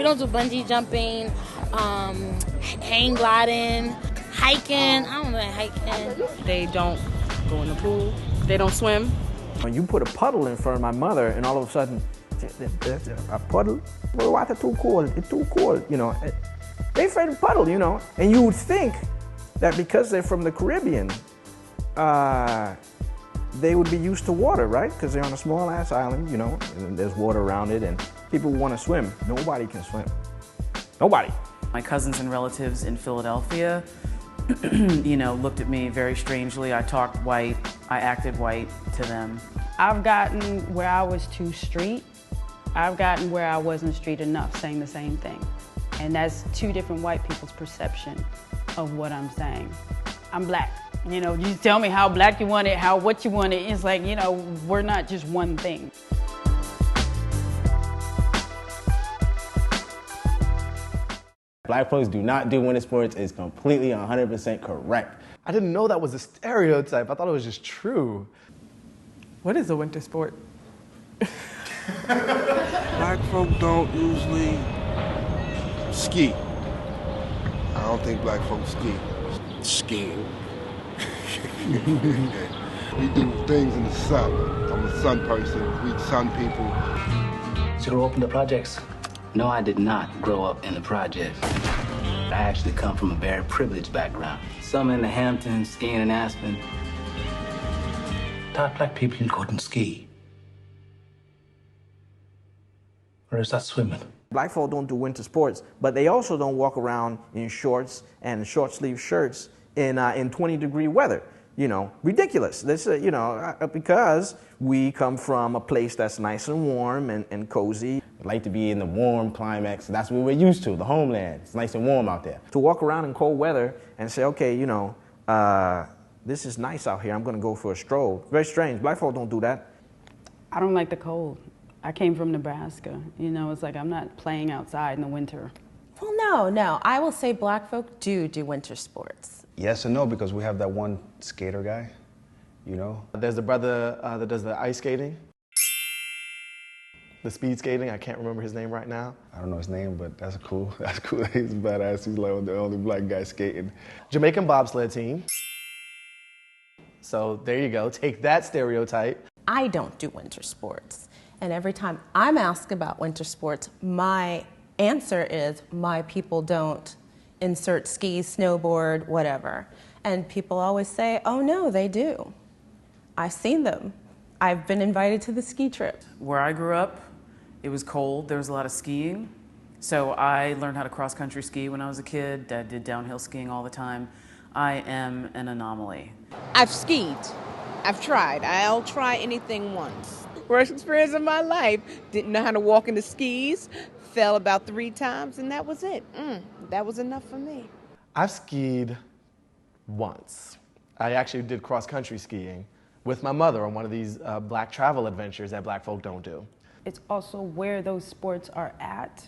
We don't do bungee jumping, hang gliding, hiking. I don't know hiking. They don't go in the pool. They don't swim. When you put a puddle in front of my mother and all of a sudden, a puddle? Well, water too cold, it's too cold, you know. They afraid of puddle, you know. And you would think that because they're from the Caribbean, they would be used to water, right? Because they're on a small ass island, you know, and there's water around it and people want to swim. Nobody can swim. Nobody. My cousins and relatives in Philadelphia, you know, looked at me very strangely. I talked white, I acted white to them. I've gotten where I was too street. I've gotten where I wasn't street enough, saying the same thing. And that's two different white people's perception of what I'm saying. I'm black. You know, you tell me how black you want it, what you want it. It's like, you know, we're not just one thing. Black folks do not do winter sports is completely 100% correct. I didn't know that was a stereotype. I thought it was just true. What is a winter sport? Black folk don't usually ski. I don't think black folks ski. Skiing. We do things in the sun. I'm a sun person. We sun people. Did you grow up in the projects? No, I did not grow up in the projects. I actually come from a very privileged background. Some in the Hamptons, skiing in Aspen. Thought black people couldn't ski. Or is that swimming? Black folk don't do winter sports, but they also don't walk around in shorts and short sleeve shirts in 20-degree weather. You know, ridiculous. This, you know, because we come from a place that's nice and warm and cozy. We like to be in the warm climax. That's what we're used to, the homeland. It's nice and warm out there. To walk around in cold weather and say, okay, you know, this is nice out here. I'm going to go for a stroll. Very strange. Black folk don't do that. I don't like the cold. I came from Nebraska. You know, it's like I'm not playing outside in the winter. Well, no. I will say black folk do winter sports. Yes and no, because we have that one skater guy, you know? There's the brother that does the ice skating, the speed skating. I can't remember his name right now. I don't know his name, but that's cool. That's cool. He's badass. He's like the only black guy skating. Jamaican bobsled team. So there you go. Take that stereotype. I don't do winter sports. And every time I'm asked about winter sports, my answer is my people don't insert skis, snowboard, whatever. And people always say, oh no, they do. I've seen them. I've been invited to the ski trip. Where I grew up, it was cold. There was a lot of skiing. So I learned how to cross-country ski when I was a kid. Dad did downhill skiing all the time. I am an anomaly. I've skied. I've tried. I'll try anything once. Worst experience of my life. Didn't know how to walk in the skis. Fell about 3 times, and that was it. That was enough for me. I've skied once. I actually did cross-country skiing with my mother on one of these black travel adventures that black folk don't do. It's also where those sports are at.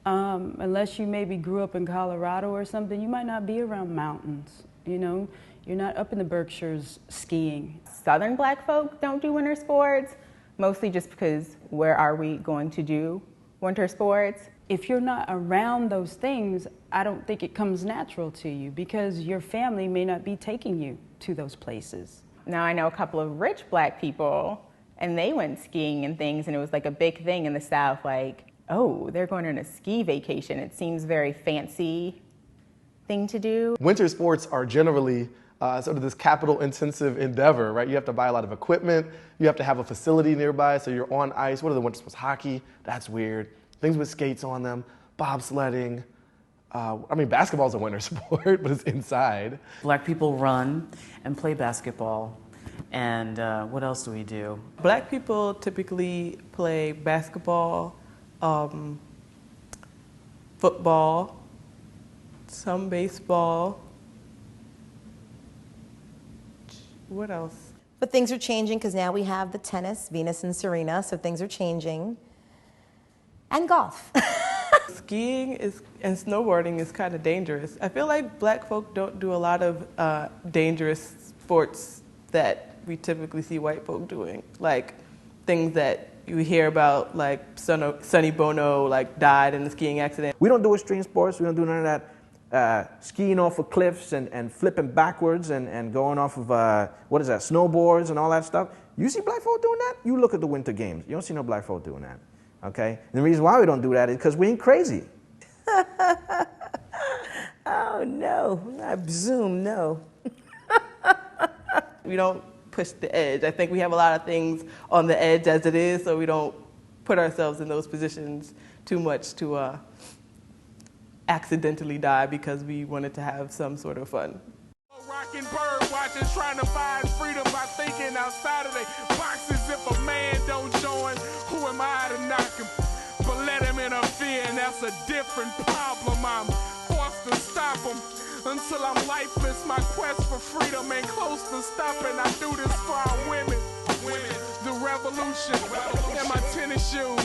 Unless you maybe grew up in Colorado or something, you might not be around mountains, you know? You're not up in the Berkshires skiing. Southern black folk don't do winter sports, mostly just because where are we going to do winter sports? If you're not around those things, I don't think it comes natural to you because your family may not be taking you to those places. Now I know a couple of rich black people and they went skiing and things and it was like a big thing in the South, like, oh, they're going on a ski vacation. It seems very fancy thing to do. Winter sports are generally sort of this capital intensive endeavor, right? You have to buy a lot of equipment. You have to have a facility nearby so you're on ice. What are the winter sports? Hockey, that's weird. Things with skates on them, bobsledding. I mean, basketball's a winter sport, but it's inside. Black people run and play basketball. And what else do we do? Black people typically play basketball, football, some baseball. What else? But things are changing because now we have the tennis, Venus and Serena, so things are changing. And golf. Skiing and snowboarding is kind of dangerous. I feel like black folk don't do a lot of dangerous sports that we typically see white folk doing. Like things that, You hear about like Sonny Bono like died in a skiing accident. We don't do extreme sports. We don't do none of that skiing off of cliffs and flipping backwards and going off of, what is that, snowboards and all that stuff. You see black folk doing that? You look at the Winter Games. You don't see no black folk doing that, okay? And the reason why we don't do that is because we ain't crazy. Oh, no. I presume no. We don't push the edge. I think we have a lot of things on the edge as it is, so we don't put ourselves in those positions too much to accidentally die because we wanted to have some sort of fun. Rocking bird watchers trying to find freedom by thinking outside of their boxes. If a man don't join, who am I to knock him? But let him interfere, and that's a different problem. I'm forced to stop him until I'm lifeless. My quest for freedom ain't close to stopping. I do this for our women. The revolution in my tennis shoes.